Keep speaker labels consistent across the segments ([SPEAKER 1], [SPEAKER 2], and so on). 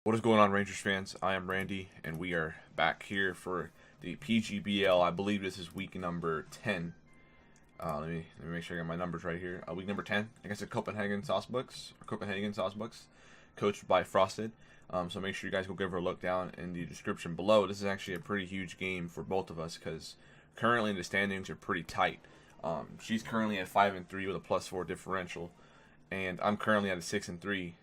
[SPEAKER 1] What is going on, Rangers fans? I am Randy, and we are back here for the PGBL. I believe this is week number 10. Let me make sure I got my numbers right here. Week number 10 against the Copenhagen Sawsbucks, coached by Frosted. So make sure you guys go give her a look down in the description below. This is actually a pretty huge game for both of us because currently the standings are pretty tight. She's currently at 5-3 with a +4 differential, and I'm currently at a 6-3.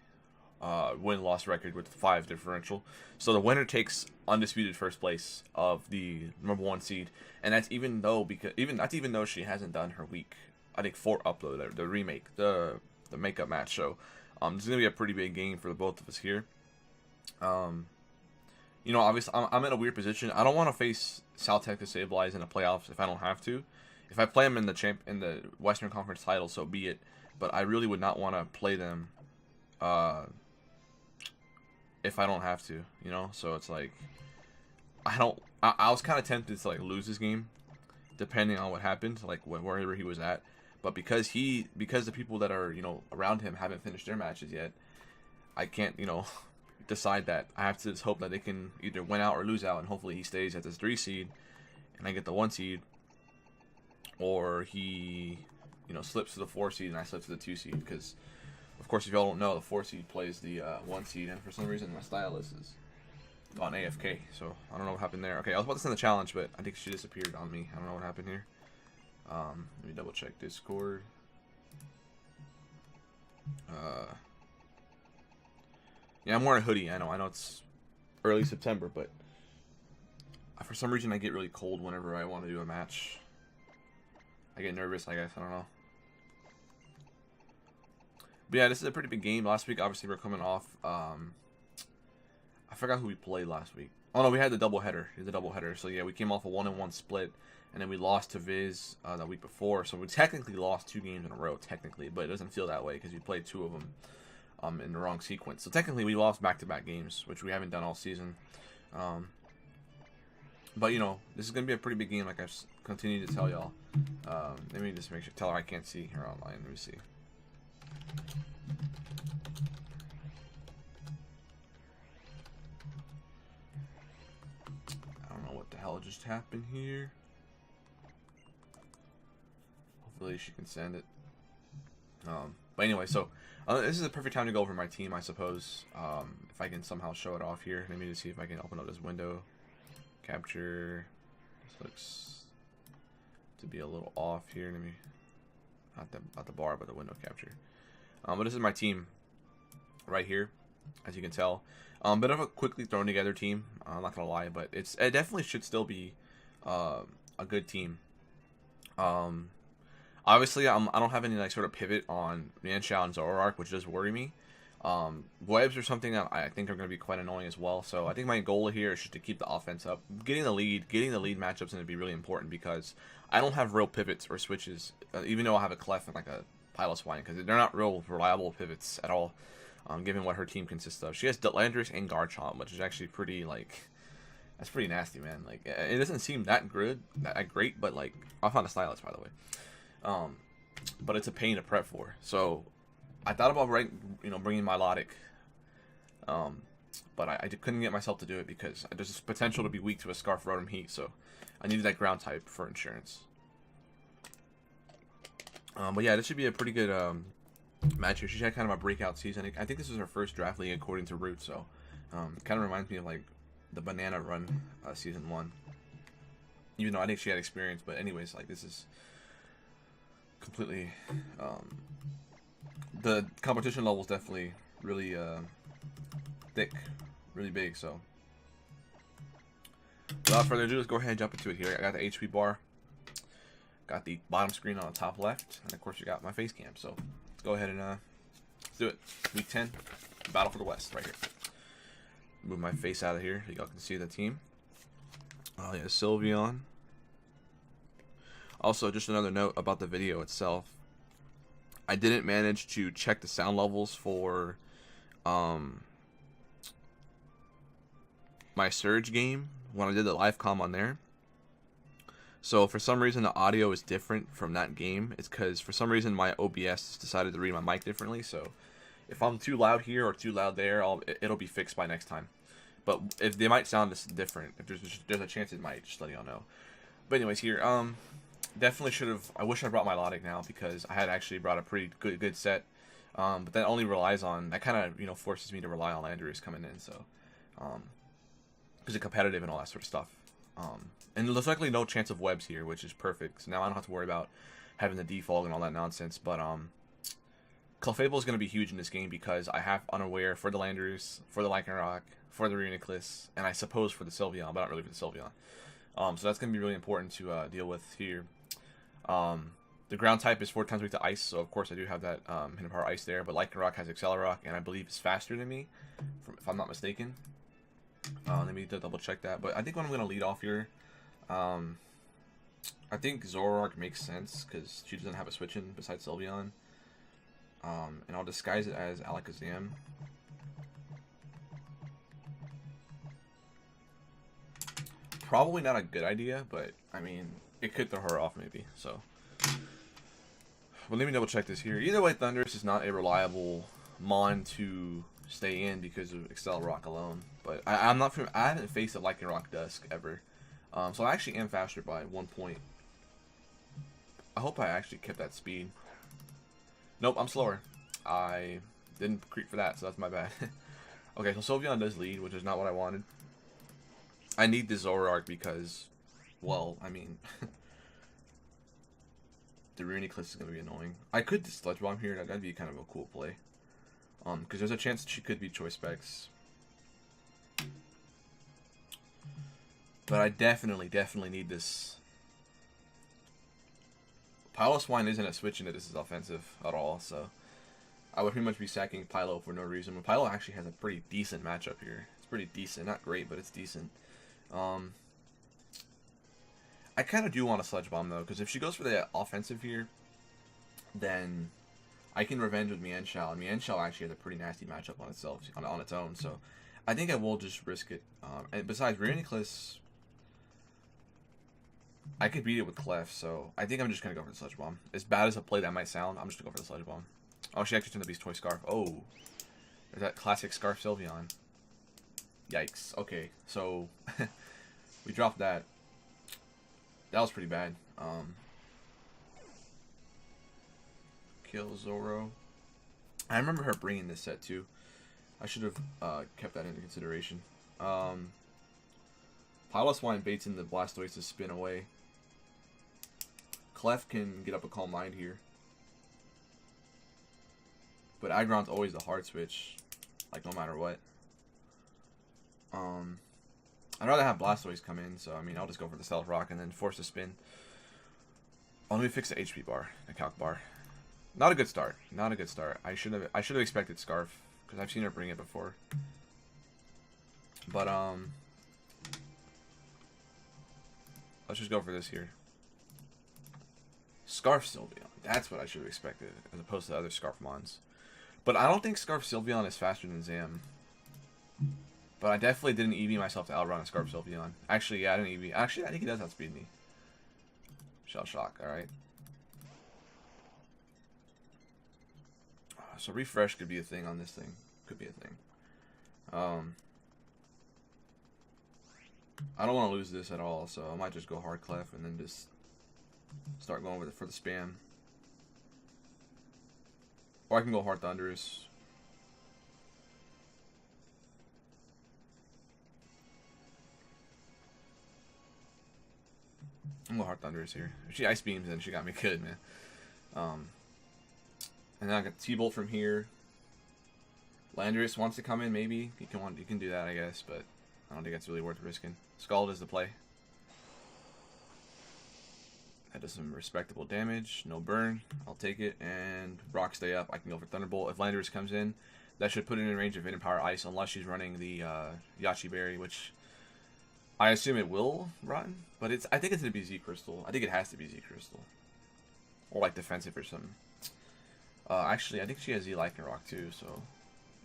[SPEAKER 1] Win-loss record with 5 differential. So the winner takes undisputed first place of the #1 seed, and that's even though she hasn't done her week, I think 4 upload, the makeup match. So this is gonna be a pretty big game for the both of us here. Obviously I'm in a weird position. I don't want to face South Texas Stabilize in the playoffs if I don't have to. If I play them in the Western Conference title, so be it. But I really would not want to play them if I don't have to, so it's like I was kind of tempted to like lose this game depending on what happened, like wherever he was at, but because the people that are around him haven't finished their matches yet, I can't decide that. I have to just hope that they can either win out or lose out, and hopefully he stays at this 3 seed and I get the 1 seed, or he slips to the 4 seed and I slip to the 2 seed, because of course, if y'all don't know, the 4 seed plays the 1 seed, and for some reason my stylus is on AFK, so I don't know what happened there. Okay, I was about to send the challenge, but I think she disappeared on me. I don't know what happened here. Let me double check Discord. Yeah, I'm wearing a hoodie. I know it's early September, but for some reason I get really cold whenever I want to do a match. I get nervous, I guess. I don't know. But yeah, this is a pretty big game. Last week, obviously, we're coming off. I forgot who we played last week. Oh no, we had the doubleheader. So yeah, we came off a 1-1 split, and then we lost to Viz the week before. So we technically lost 2 games in a row, technically, but it doesn't feel that way because we played 2 of them in the wrong sequence. So technically, we lost back-to-back games, which we haven't done all season. But this is gonna be a pretty big game, like I've continued to tell y'all. Let me just tell her I can't see her online. Let me see. I don't know what the hell just happened here. Hopefully she can send it. But anyway, so this is a perfect time to go over my team, I suppose. If I can somehow show it off here. Let me just see if I can open up this window. Capture. This looks to be a little off here. Let me not the bar, but the window capture. But this is my team right here, as you can tell. Bit of a quickly thrown together team. I'm not gonna lie, but it definitely should still be a good team. Obviously, I don't have any sort of pivot on Manchow and Zoroark, which does worry me. Webs are something that I think are going to be quite annoying as well. So I think my goal here is just to keep the offense up. Getting the lead matchups is going to be really important because I don't have real pivots or switches, even though I have a Clef and a Piloswine, because they're not real reliable pivots at all, given what her team consists of. She has Delandris and Garchomp, which is actually pretty, that's pretty nasty, man. It doesn't seem that great, but, I found a Stylus, by the way. But it's a pain to prep for. So, I thought about, bringing Milotic, but I couldn't get myself to do it because there's potential to be weak to a Scarf Rotom Heat, so I needed that ground type for insurance. But yeah, this should be a pretty good match here. She had kind of a breakout season. I think this is her first draft league according to Root, so it kind of reminds me of the Banana Run season 1. Even though I think she had experience, but anyways, this is completely the competition level is definitely really thick, really big. So without further ado, let's go ahead and jump into it here. I got the HP bar. Got the bottom screen on the top left, and of course you got my face cam. So let's go ahead and let's do it. Week 10, Battle for the West, right here. Move my face out of here so y'all can see the team. Oh yeah, Sylveon. Also, just another note about the video itself. I didn't manage to check the sound levels for my Surge game when I did the live comm on there. So for some reason the audio is different from that game. It's because for some reason my OBS decided to read my mic differently. So If I'm too loud here or too loud there, it'll be fixed by next time. But if they might sound different, if there's a chance it might, just let y'all know. But anyways, here, definitely should have. I wish I brought my Logic now because I had actually brought a pretty good set. But that only relies on, that kind of, you know, forces me to rely on Landers coming in. So, because it's competitive and all that sort of stuff. And there's likely no chance of webs here, which is perfect. So now I don't have to worry about having the defog and all that nonsense. But Clefable is going to be huge in this game because I have Unaware for the Landers, for the Lycanroc, for the Reuniclus, and I suppose for the Sylveon, but not really for the Sylveon. So that's going to be really important to deal with here. The ground type is 4 times weak to ice, so of course I do have that hidden power ice there, but Lycanroc has Accelerock, and I believe it's faster than me, if I'm not mistaken. Let me double check that, but I think what I'm going to lead off here, I think Zoroark makes sense, because she doesn't have a switch in besides Sylveon. And I'll disguise it as Alakazam. Probably not a good idea, but I mean, it could throw her off maybe, so. Well, let me double check this here. Either way, Thundurus is not a reliable Mon to stay in because of Accelerock alone. But I haven't faced a Lycanroc Dusk ever. So I actually am faster by 1 point. I hope I actually kept that speed. Nope, I'm slower. I didn't creep for that, so that's my bad. Okay, so Sylveon does lead, which is not what I wanted. I need the Zoroark because, well, I mean, the Reuniclus is going to be annoying. I could Sludge Bomb here, that'd be kind of a cool play. Because there's a chance that she could be Choice Specs. But I definitely need this. Piloswine isn't a switch into this is offensive at all, so I would pretty much be sacking Pylo for no reason. But Pylo actually has a pretty decent matchup here. It's pretty decent, not great, but it's decent. I kind of do want a Sludge Bomb though, because if she goes for the offensive here, then I can revenge with Mienshao, and Mienshao actually has a pretty nasty matchup on itself, on its own. So I think I will just risk it. And besides, Reuniclus, I could beat it with Clef, so I think I'm just gonna go for the Sludge Bomb. As bad as a play that might sound, I'm just gonna go for the Sludge Bomb. Oh, she actually turned the Beast Toy Scarf. Oh, there's that classic Scarf Sylveon. Yikes. Okay, so we dropped that. That was pretty bad. Kill Zoro. I remember her bringing this set too. I should have kept that into consideration. Piloswine baits in the Blastoise to spin away. Clef can get up a Calm Mind here. But Aggron's always the hard switch, like no matter what. I'd rather have Blastoise come in, so I mean I'll just go for the Stealth Rock and then force a spin. Oh, let me fix the HP bar, the calc bar. Not a good start. Not a good start. I should have expected Scarf because I've seen her bring it before. But let's just go for this here. Scarf Sylveon. That's what I should have expected as opposed to the other Scarf Mons. But I don't think Scarf Sylveon is faster than Zam. But I definitely didn't EV myself to outrun a Scarf Sylveon. Actually, yeah, I didn't EV. Actually, I think he does outspeed me. Shell Shock, alright. So refresh could be a thing on this thing. Could be a thing. I don't want to lose this at all, so I might just go hard Clef and then just start going with it for the spam. Or I can go hard Thundurus. I'm going hard Thundurus here. If she Ice Beams, then she got me good, man. And then I got T-Bolt from here. Landorus wants to come in, maybe. You can do that, I guess, but I don't think that's really worth risking. Scald is the play. That does some respectable damage. No burn. I'll take it. And Rock stay up. I can go for Thunderbolt. If Landorus comes in, that should put it in range of Hidden Power Ice, unless she's running the Yachi Berry, which I assume it will run. But I think it's going to be Z Crystal. I think it has to be Z Crystal. Or like defensive or something. Actually, I think she has Z Lycanroc too, so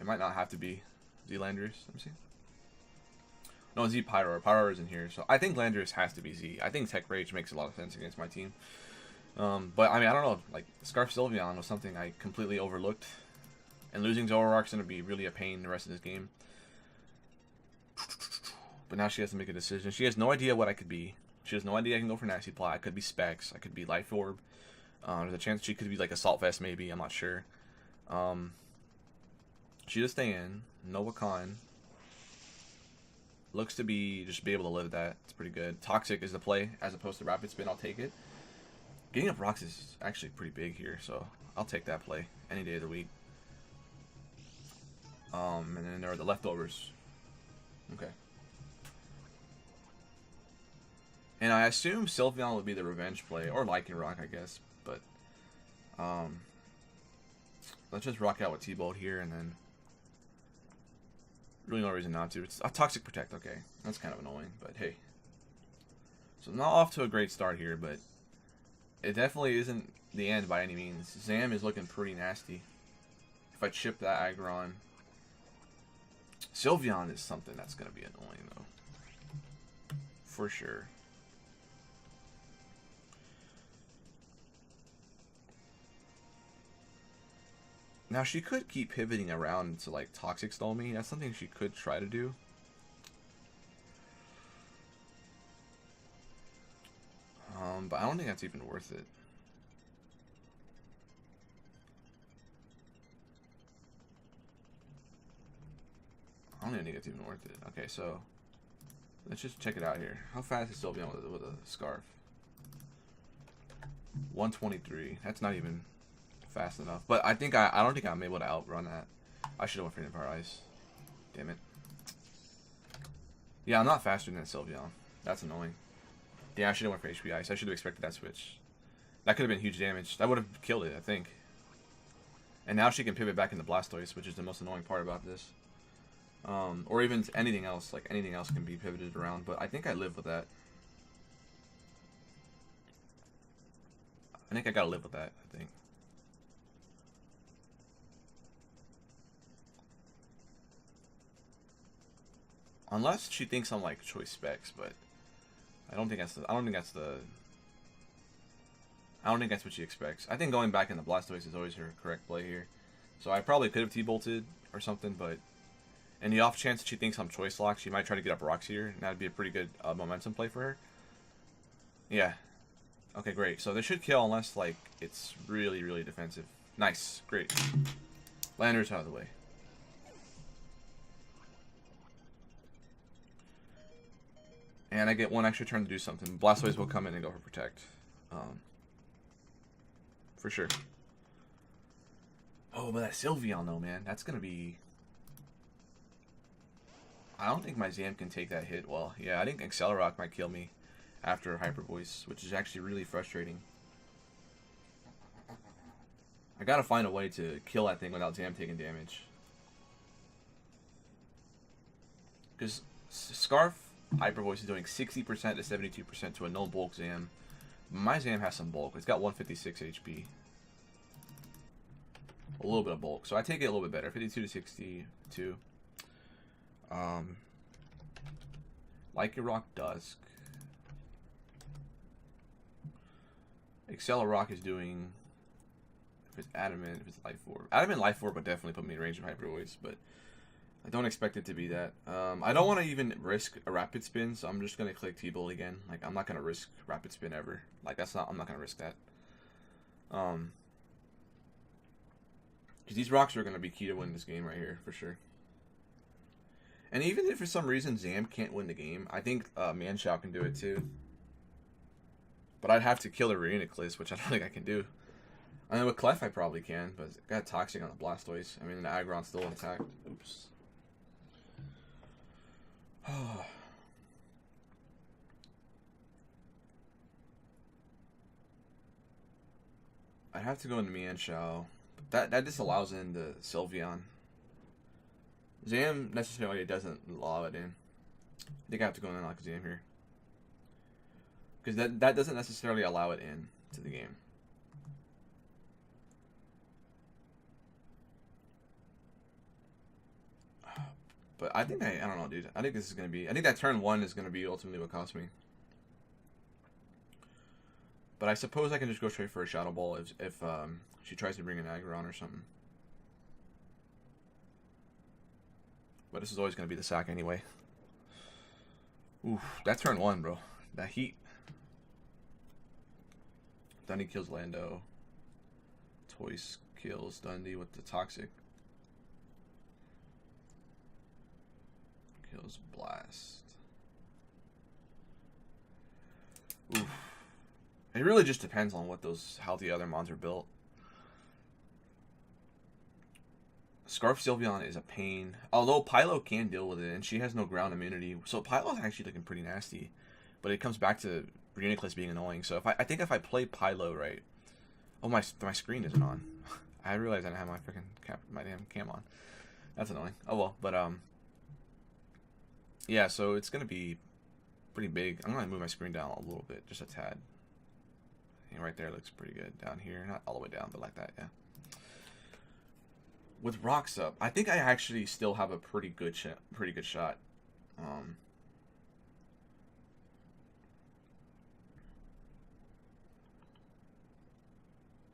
[SPEAKER 1] it might not have to be Z Landorus. Let me see. No, Z Pyro. Pyro isn't here, so I think Landorus has to be Z. I think Tech Rage makes a lot of sense against my team. But I mean, I don't know. Like Scarf Sylveon was something I completely overlooked And losing Zoroark's going to be really a pain the rest of this game. But now she has to make a decision. She has no idea what I could be. She has no idea I can go for Nasty Plot. I could be Specs. I could be Life Orb. There's a chance she could be like Assault Vest maybe. I'm not sure. She just stay in. Nova Con. Looks to be just be able to live that. It's pretty good. Toxic is the play as opposed to Rapid Spin. I'll take it. Getting up rocks is actually pretty big here, so I'll take that play any day of the week. And then there are the leftovers. Okay. And I assume Sylveon would be the revenge play, or Lycanroc, I guess. But let's just rock out with T-Bolt here, and then really no reason not to. It's a Toxic Protect, okay. That's kind of annoying, but hey. So not off to a great start here, but it definitely isn't the end by any means. Zam is looking pretty nasty. If I chip that Aggron. Sylveon is something that's going to be annoying, though. For sure. Now, she could keep pivoting around to, like, Toxic Stall me. That's something she could try to do. But I don't think that's even worth it. I don't even think it's even worth it. Okay, so let's just check it out here. How fast is Sylveon with a Scarf? 123. That's not even fast enough. But I think I don't think I'm able to outrun that. I should have went for Empire Ice. Damn it. Yeah, I'm not faster than Sylveon. That's annoying. Yeah, I should have went for HP Ice. I should have expected that switch. That could have been huge damage. That would have killed it, I think. And now she can pivot back into Blastoise, which is the most annoying part about this. Or even anything else. Like, anything else can be pivoted around. But I think I live with that. I think I gotta live with that, I think. Unless she thinks I'm like choice specs, but I don't think that's what she expects. I think going back into Blastoise is always her correct play here. So I probably could have T-bolted or something, but in the off chance that she thinks I'm choice locked, she might try to get up rocks here, and that'd be a pretty good momentum play for her. Yeah. Okay, great. So they should kill unless like it's really, really defensive. Nice, great. Lander's out of the way. And I get one extra turn to do something. Blastoise will come in and go for Protect. For sure. Oh, but that Sylveon though, man. That's going to be... I don't think my Zam can take that hit well. Yeah, I think Accelerock might kill me after Hyper Voice, which is actually really frustrating. I gotta find a way to kill that thing without Zam taking damage. Because Scarf Hyper Voice is doing 60% to 72% to a no bulk Zam. My Zam has some bulk. It's got 156 HP. A little bit of bulk. So I take it a little bit better. 52 to 62. Lycanroc Dusk. Accelerock is doing... If it's Adamant, if it's Life Orb. Adamant Life Orb would definitely put me in range of Hyper Voice, but I don't expect it to be that. I don't want to even risk a Rapid Spin, so I'm just going to click T-Bolt again. Like, I'm not going to risk Rapid Spin ever. Like, I'm not going to risk that. Because these rocks are going to be key to win this game right here, for sure. And even if for some reason Zam can't win the game, I think Manshao can do it too. But I'd have to kill a Reuniclus, which I don't think I can do. I mean, with Clef I probably can, but I got Toxic on the Blastoise. I mean, the Aggron's still intact. Oops. I'd have to go into Manshao. That just allows in the Sylveon. Zam necessarily doesn't allow it in. I think I have to go in and lock Zam here. Because that doesn't necessarily allow it in to the game. But I think I don't know, dude. I think this is going to be... I think that turn 1 is going to be ultimately what costs me. But I suppose I can just go straight for a Shadow Ball if she tries to bring an Aggron or something. But this is always going to be the sack anyway. Oof, that turn 1, bro. That heat. Dundee kills Lando. Toys kills Dundee with the toxic. Kills Blast. Oof. It really just depends on what how the other mons are built. Scarf Sylveon is a pain. Although Pylo can deal with it, and she has no ground immunity. So Pylo's actually looking pretty nasty. But it comes back to Reuniclus being annoying. So I think if I play Pylo right... Oh, my screen isn't on. I realized I didn't have my freaking my damn cam on. That's annoying. Oh well, but yeah, so it's gonna be pretty big. I'm gonna move my screen down a little bit, just a tad. And right there looks pretty good. Down here, not all the way down, but like that, yeah. With rocks up, I think I actually still have a pretty good shot.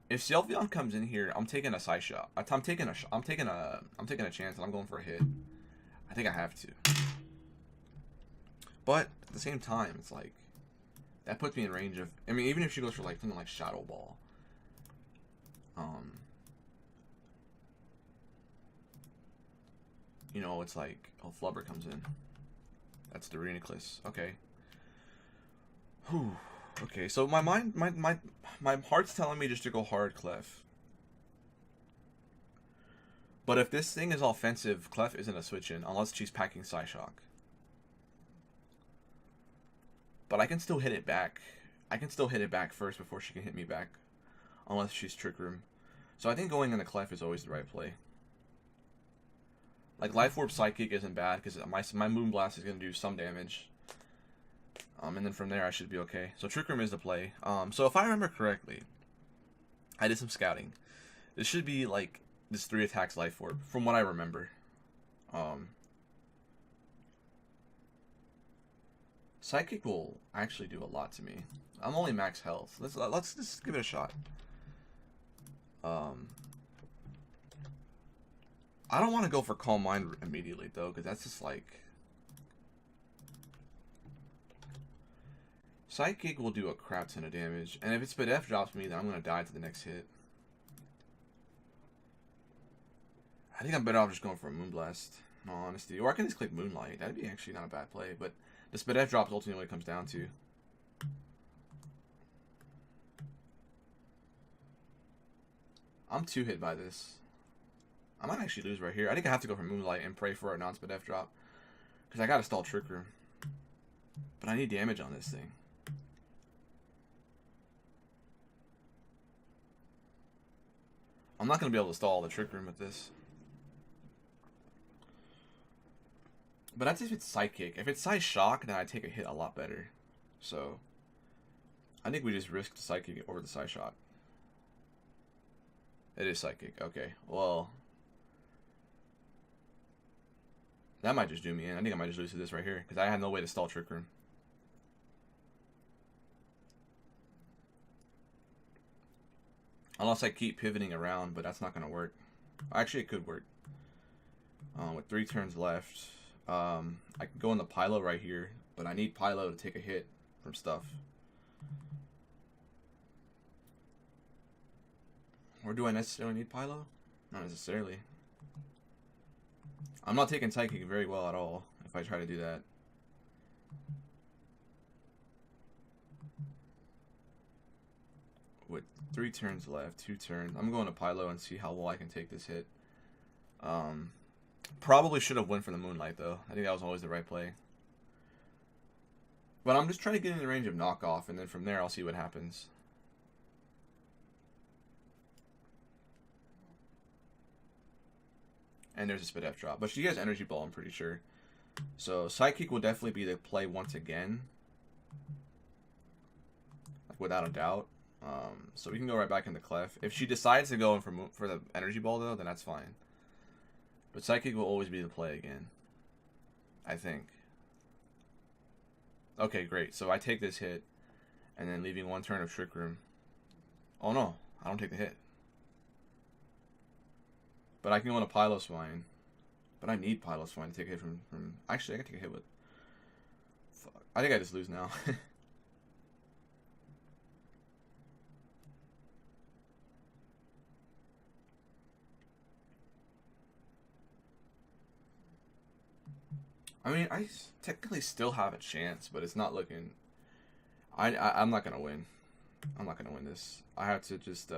[SPEAKER 1] If Sylveon comes in here, I'm taking a side shot. I'm taking a chance, and I'm going for a hit. I think I have to. But at the same time, it's like that puts me in range of. I mean, even if she goes for like something like Shadow Ball, you know, it's like, oh, Flubber comes in. That's the Reuniclus. Okay. Whew. Okay, so my heart's telling me just to go hard Clef. But if this thing is offensive, Clef isn't a switch in unless she's packing Psyshock. But I can still hit it back. I can still hit it back first before she can hit me back. Unless she's Trick Room. So I think going in the Clef is always the right play. Like, Life Orb Psychic isn't bad because my Moonblast is going to do some damage. And then from there I should be okay. So Trick Room is the play. So if I remember correctly, I did some scouting. This should be like this 3 attacks Life Orb, from what I remember. Psychic will actually do a lot to me. I'm only max health. Let's just give it a shot. I don't want to go for Calm Mind immediately though, because that's just like. Psychic will do a crap ton of damage, and if it's Spadef drops me, then I'm gonna die to the next hit. I think I'm better off just going for a Moonblast, in all honesty. Or I can just click Moonlight. That'd be actually not a bad play, but the Spadef drops ultimately what it comes down to. I'm 2 hit by this. I might actually lose right here. I think I have to go for Moonlight and pray for a non-Spadef drop, because I gotta stall Trick Room. But I need damage on this thing. I'm not going to be able to stall the Trick Room with this. But that's if it's Psychic. If it's Psyshock, then I take a hit a lot better. So, I think we just risk the Psychic over the Psyshock. It is Psychic. Okay, well, that might just do me in. I think I might just lose to this right here, because I have no way to stall Trick Room. Unless I keep pivoting around, but that's not going to work. Actually, it could work. With 3 turns left, I can go in the Pylo right here, but I need Pylo to take a hit from stuff. Or do I necessarily need Pylo? Not necessarily. I'm not taking Psychic very well at all if I try to do that. With 3 turns left, 2 turns, I'm going to Pylo and see how well I can take this hit. Probably should have went for the Moonlight though. I think that was always the right play. But I'm just trying to get in the range of knockoff, and then from there I'll see what happens. And there's a Spadef drop, but she has Energy Ball, I'm pretty sure. So Psychic will definitely be the play once again, like without a doubt. So we can go right back into Clef. If she decides to go in for the Energy Ball though, then that's fine. But Psychic will always be the play again, I think. Okay, great. So I take this hit, and then leaving 1 turn of Trick Room. Oh no, I don't take the hit. But I can go into Pylo Swine, But I need Pilot's Fine to take a hit from... Actually, I can take a hit with... Fuck. I think I just lose now. I mean, I technically still have a chance, but it's not looking... I'm not going to win. I'm not going to win this. I have to just...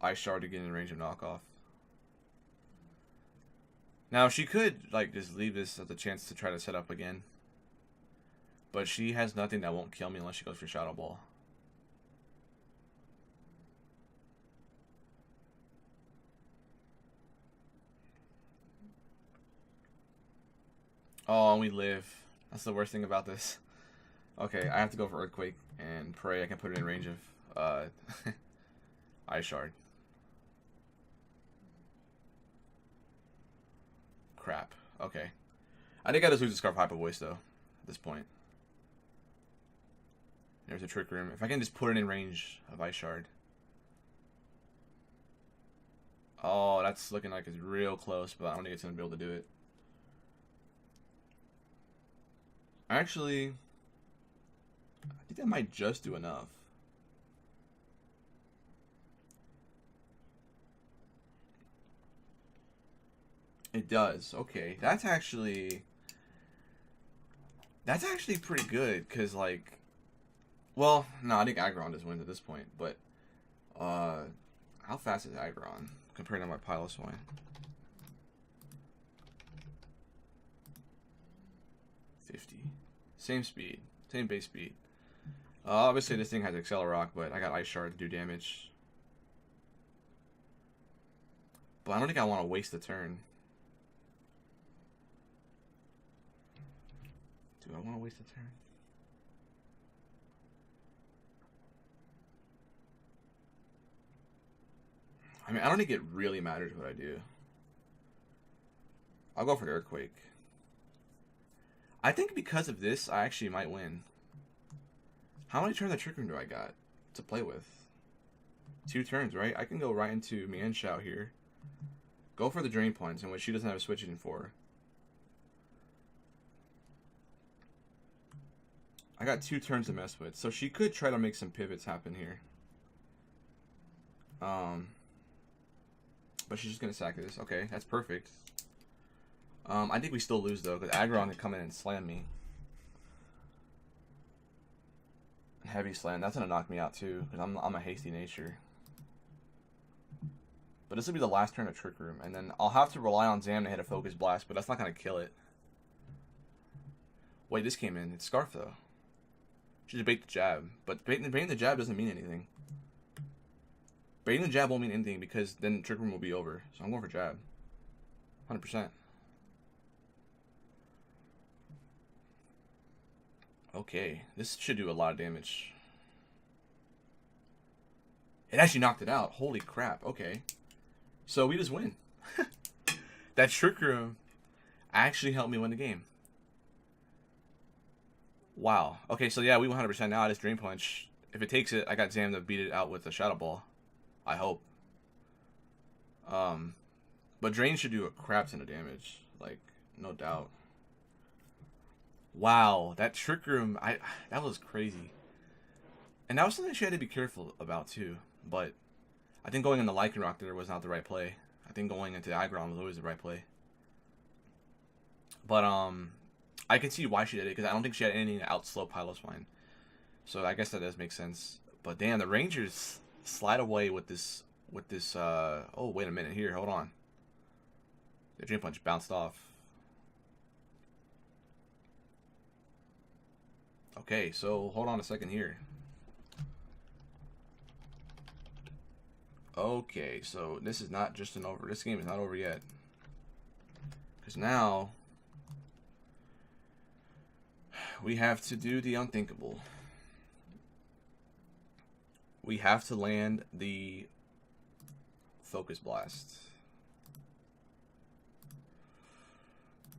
[SPEAKER 1] Ice Shard to get in range of knockoff. Now, she could, like, just leave this as a chance to try to set up again. But she has nothing that won't kill me unless she goes for Shadow Ball. Oh, and we live. That's the worst thing about this. Okay, I have to go for Earthquake and pray I can put it in range of Ice Shard. Crap. Okay. I think I just lose the Scarf Hyper Voice, though, at this point. There's a Trick Room. If I can just put it in range of Ice Shard. Oh, that's looking like it's real close, but I don't think it's going to be able to do it. Actually, I think that might just do enough. It does. Okay, that's actually pretty good, because, like, well, no, I think Aggron just wins at this point, but how fast is Aggron compared to my Pilot's Wine? 50. Same speed, same base speed. Obviously this thing has Accelerock, but I got Ice Shard to do damage. But I don't think I want to waste the turn. Do I want to waste a turn? I mean, I don't think it really matters what I do. I'll go for the Earthquake. I think because of this, I actually might win. How many turns of Trick Room do I got to play with? 2 turns, right? I can go right into Mienshao here. Go for the Drain Points, in which she doesn't have a switch in for. I got 2 turns to mess with, so she could try to make some pivots happen here. But she's just gonna sack this. Okay, that's perfect. I think we still lose though, because Aggron can come in and slam me. Heavy slam. That's gonna knock me out too, because I'm a hasty nature. But this will be the last turn of Trick Room, and then I'll have to rely on Zam to hit a Focus Blast, but that's not gonna kill it. Wait, this came in. It's Scarf though. She just bait the jab, but baiting the jab doesn't mean anything. Baiting the jab won't mean anything because then Trick Room will be over. So I'm going for jab. 100%. Okay, this should do a lot of damage. It actually knocked it out. Holy crap. Okay. So we just win. That Trick Room actually helped me win the game. Wow. Okay, so yeah, we 100% now. I just Drain Punch. If it takes it, I got Zam to beat it out with a Shadow Ball. I hope. But Drain should do a crap ton of damage. Like, no doubt. Wow, that Trick Room, that was crazy. And that was something she had to be careful about too. But I think going into Lycanroc there was not the right play. I think going into Aggron was always the right play. But I can see why she did it, because I don't think she had anything to outslow Pilot's Wine. So I guess that does make sense. But damn, the Rangers slide away with this oh, wait a minute here, hold on. The Drain Punch bounced off. Okay, so hold on a second here. Okay, so this is not just an over. This game is not over yet. Because now we have to do the unthinkable. We have to land the Focus Blast.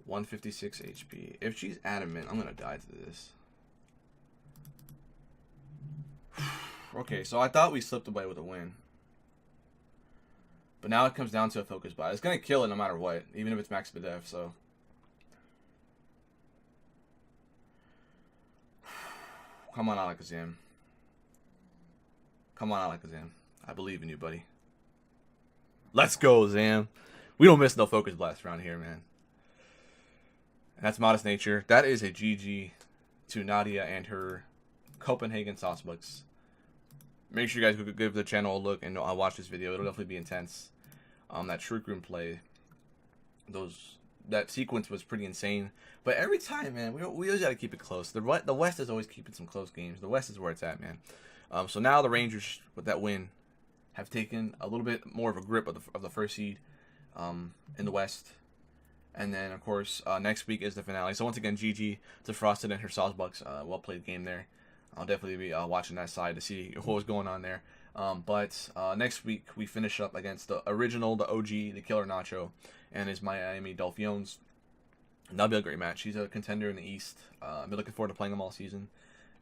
[SPEAKER 1] 156 HP. If she's adamant, I'm gonna die to this. Okay, so I thought we slipped away with a win. But now it comes down to a focus blast. It's going to kill it no matter what, even if it's max def, so. Come on, Alakazam. Come on, Alakazam. I believe in you, buddy. Let's go, Zam. We don't miss no focus blast around here, man. And that's Modest Nature. That is a GG to Nadia and her Copenhagen Sawsbucks. Make sure you guys go give the channel a look and watch this video. It'll definitely be intense. That Shriek Room play, that sequence was pretty insane. But every time, man, we always got to keep it close. The West is always keeping some close games. The West is where it's at, man. So now the Rangers, with that win, have taken a little bit more of a grip of the first seed in the West. And then, of course, next week is the finale. So once again, GG to Frosted and her Sawsbucks. Well played game there. I'll definitely be watching that side to see what was going on there. But next week we finish up against the original, the OG, the Killer Nacho, and his Miami Dolphins. That'll be a great match. He's a contender in the East. I've been looking forward to playing him all season.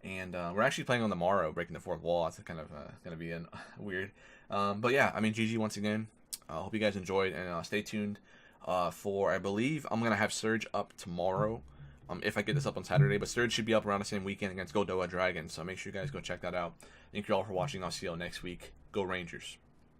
[SPEAKER 1] And we're actually playing on the morrow, breaking the fourth wall. It's kind of going to be weird. But yeah, I mean, GG once again. I hope you guys enjoyed, and stay tuned for, I believe, I'm going to have Surge up tomorrow. If I get this up on Saturday, but Surge should be up around the same weekend against Goldoa Dragon, so make sure you guys go check that out. Thank you all for watching. I'll see you all next week. Go Rangers.